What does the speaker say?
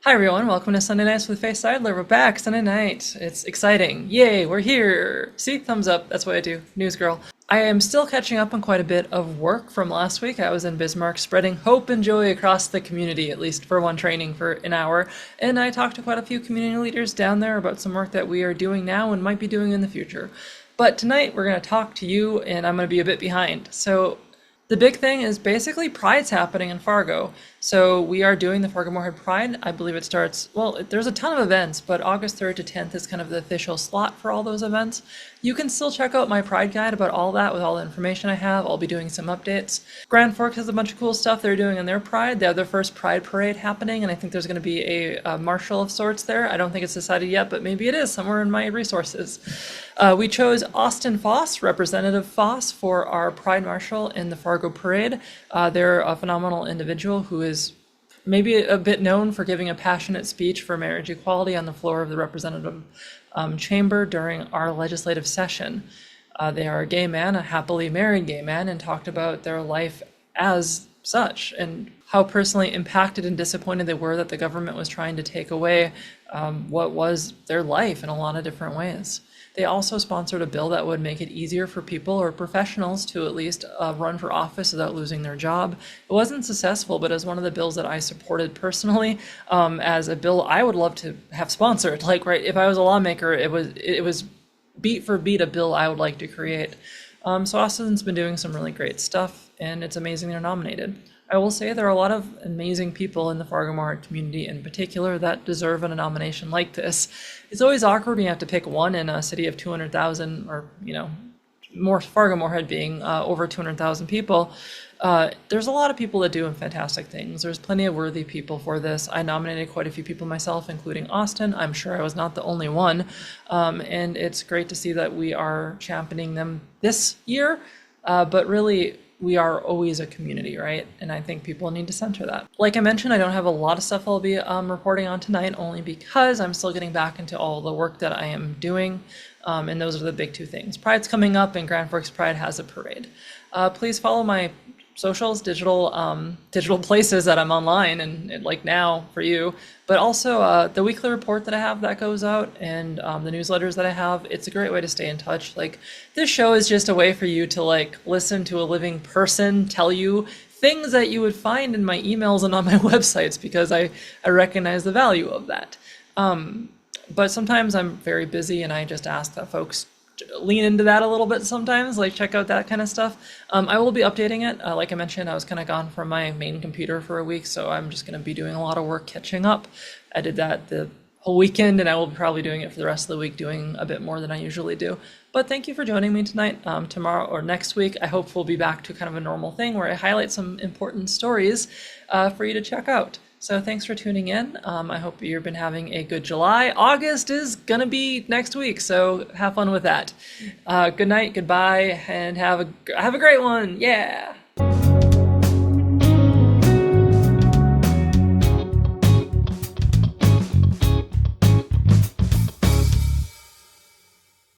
Hi everyone, welcome to Sunday Nights with Faye Seidler. We're back Sunday night. It's exciting. Yay, we're here. See, thumbs up. That's what I do. News girl. I am still catching up on quite a bit of work from last week. I was in Bismarck spreading hope and joy across the community, at least for one training for an hour. And I talked to quite a few community leaders down there about some work that we are doing now and might be doing in the future. But tonight we're going to talk to you and I'm going to be a bit behind. So the big thing is basically Pride's happening in Fargo. So we are doing the Fargo-Moorhead Pride. I believe it starts, well, there's a ton of events, but August 3rd to 10th is kind of the official slot for all those events. You can still check out my Pride guide about all that with all the information I have. I'll be doing some updates. Grand Forks has a bunch of cool stuff they're doing in their Pride. They have their first Pride parade happening, and I think there's going to be a marshal of sorts there. I don't think it's decided yet, but maybe it is somewhere in my resources. We chose Austin Foss, Representative Foss, for our Pride Marshal in the Fargo Parade. They're a phenomenal individual who is maybe a bit known for giving a passionate speech for marriage equality on the floor of the representative chamber during our legislative session. They are a gay man, a happily married gay man, and talked about their life as such and how personally impacted and disappointed they were that the government was trying to take away what was their life in a lot of different ways. They also sponsored a bill that would make it easier for people or professionals to at least run for office without losing their job. It wasn't successful, but as one of the bills that I supported personally, as a bill I would love to have sponsored. Like, right, if I was a lawmaker, it was beat for beat a bill I would like to create. So Austin's been doing some really great stuff, and it's amazing they're nominated. I will say there are a lot of amazing people in the Fargo-Moorhead community in particular that deserve a nomination like this. It's always awkward when you have to pick one in a city of 200,000 or, more Fargo-Moorhead being over 200,000 people. There's a lot of people that do fantastic things. There's plenty of worthy people for this. I nominated quite a few people myself, including Austin. I'm sure I was not the only one. And it's great to see that we are championing them this year, but really, we are always a community, right? And I think people need to center that. Like I mentioned, I don't have a lot of stuff I'll be reporting on tonight, only because I'm still getting back into all the work that I am doing. And those are the big two things. Pride's coming up and Grand Forks Pride has a parade. Please follow my socials, digital places that I'm online and like now for you, but also the weekly report that I have that goes out and the newsletters that I have. It's a great way to stay in touch. Like, this show is just a way for you to like listen to a living person tell you things that you would find in my emails and on my websites, because I recognize the value of that. But sometimes I'm very busy and I just ask that folks lean into that a little bit sometimes, like check out that kind of stuff. I will be updating it. Like I mentioned, I was kind of gone from my main computer for a week, so I'm just going to be doing a lot of work catching up. I did that the whole weekend, and I will be probably doing it for the rest of the week, doing a bit more than I usually do. But thank you for joining me tonight. Tomorrow or next week, I hope we'll be back to kind of a normal thing where I highlight some important stories for you to check out. So thanks for tuning in. I hope you've been having a good July. August is gonna be next week, so have fun with that. Good night, goodbye, and have a great one. Yeah.